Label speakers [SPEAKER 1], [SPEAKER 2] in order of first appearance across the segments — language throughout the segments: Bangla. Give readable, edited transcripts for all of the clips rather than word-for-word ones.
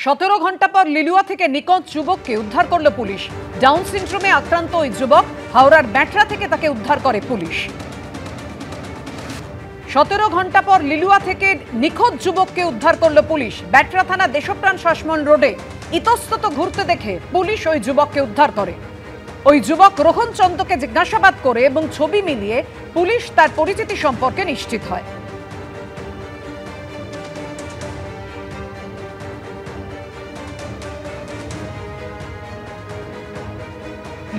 [SPEAKER 1] 17 ঘন্টা পর লিলুয়া থেকে নিখোঁজ যুবককে উদ্ধার করল পুলিশ। ডাউন সিনড্রোমে আক্রান্ত ওই যুবক হাওড়ার ব্যাটরা থেকে তাকে উদ্ধার করে পুলিশ। 17 ঘন্টা পর লিলুয়া থেকে নিখোঁজ যুবককে উদ্ধার করল পুলিশ। ব্যাটরা থানা দেশপ্রাণ শাসমল রোডে ইতস্তত ঘুরতে দেখে পুলিশ ওই যুবককে উদ্ধার করে। ওই যুবক রোহন চন্দ্রকে জিজ্ঞাসাবাদ করে এবং ছবি মিলিয়ে পুলিশ তার পরিচিতি সম্পর্কে নিশ্চিত হয়।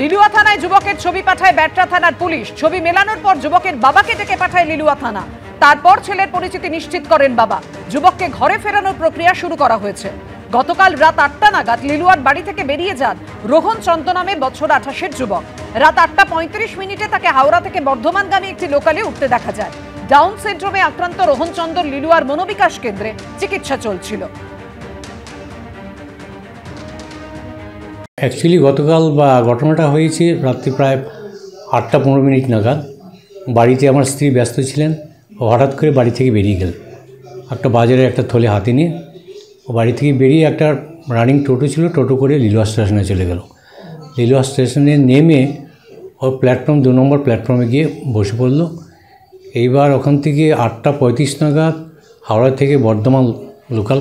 [SPEAKER 1] লিলুয়া থানায় যুবকের ছবি পাঠায় ব্যাটরা থানার পুলিশ। ছবি মেলানোর পর যুবকের বাবাকে ডেকে পাঠায় লিলুয়া থানা। তারপর ছেলের পরিচিতি নিশ্চিত করেন বাবা। যুবককে ঘরে ফেরানোর প্রক্রিয়া শুরু করা হয়েছে। গতকাল রাত 8টা নাগাদ লিলুয়ার বাড়ি থেকে বেরিয়ে যান রোহন চন্দ্র নামে বছর 28-এর যুবক। রাত 8:35 তাকে হাওড়া থেকে বর্ধমানগামী একটি লোকালে উঠতে দেখা যায়। ডাউন সিনড্রোমে আক্রান্ত রোহন চন্দ্র লিলুয়ার মনোবিকাশ কেন্দ্রে চিকিৎসা চলছিল।
[SPEAKER 2] অ্যাকচুয়ালি গতকাল ঘটনাটা হয়েছে রাত্রি প্রায় 8:15 নাগাদ। বাড়িতে আমার স্ত্রী ব্যস্ত ছিলেন, হঠাৎ করে বাড়ি থেকে বেরিয়ে গেল। একটা বাজারে একটা থলে হাতে নিয়ে ও বাড়ি থেকে বেরিয়ে একটা রানিং টোটো ছিল, টোটো করে লিলুয়া স্টেশনে চলে গেল। লিলুয়া স্টেশনে নেমে ওর প্ল্যাটফর্ম 2 নম্বর প্ল্যাটফর্মে গিয়ে বসে পড়ল। এইবার ওখান থেকে 8:35 নাগাদ হাওড়া থেকে বর্ধমান লোকাল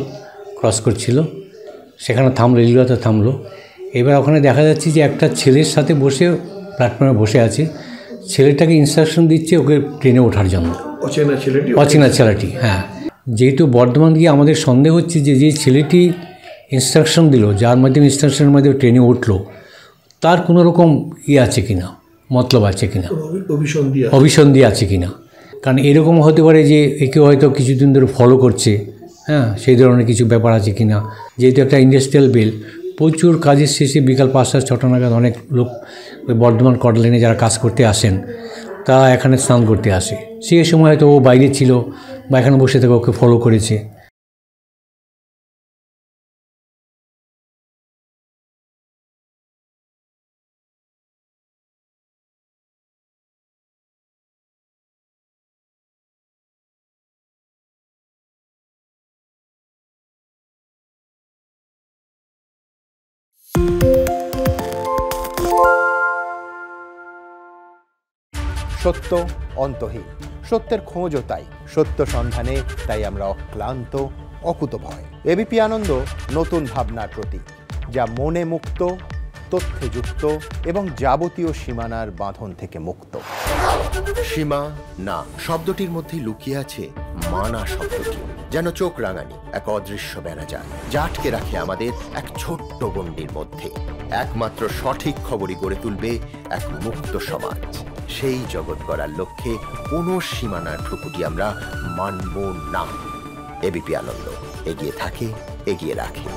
[SPEAKER 2] ক্রস করছিল, সেখানে থামলো, লিলুয়াতে থামলো। এবার ওখানে দেখা যাচ্ছে যে একটা ছেলের সাথে বসে প্ল্যাটফর্মে বসে আছে। ছেলেটাকে ইনস্ট্রাকশন দিচ্ছে ওকে ট্রেনে ওঠার জন্য। অচেনা ছেলেটি, হ্যাঁ। যেহেতু বর্ধমান গিয়ে আমাদের সন্দেহ হচ্ছে যে ছেলেটি ইনস্ট্রাকশন দিল, যার মাধ্যমে ইনস্ট্রাকশনের মাধ্যমে ট্রেনে উঠলো, তার কোনো রকম আছে কিনা, মতলব আছে কিনা, অভিসন্ধি আছে কিনা। কারণ এরকম হতে পারে যে একে হয়তো কিছুদিন ধরে ফলো করছে, হ্যাঁ, সেই ধরনের কিছু ব্যাপার আছে কিনা। যেহেতু একটা ইন্ডাস্ট্রিয়াল বেল, প্রচুর কাজের শেষে বিকাল 5-6টা নাগাদ অনেক লোক ওই বর্ধমান কটলাইনে যারা কাজ করতে আসেন তারা এখানে স্নান করতে আসে। সেই সময় হয়তো ও বাইরে ছিল বা এখানে বসে থেকে ওকে ফলো করেছে।
[SPEAKER 3] সত্য অন্তহীন, সত্যের খোঁজও তাই, সত্য সন্ধানে তাই আমরা অক্লান্ত, অকুতভয়। এবিপি আনন্দ নতুন ভাবনার প্রতীক, যা মনে মুক্ত, তথ্যে যুক্ত এবং যাবতীয় সীমানার বাঁধন থেকে মুক্ত।
[SPEAKER 4] সীমা না শব্দটির মধ্যে লুকিয়ে আছে মানা শব্দটি, যেন চোখ রাঙানি এক অদৃশ্য ব্যানাজার, যা আটকে রাখে আমাদের এক ছোট্ট গণ্ডির মধ্যে। একমাত্র সঠিক খবরই গড়ে তুলবে এক মুক্ত সমাজ। সেই জগৎ গড়ার লক্ষ্যে কোনো সীমানার ঠুকুটি আমরা মানব না। এবিপি আনন্দ এগিয়ে থাকে, এগিয়ে রাখে।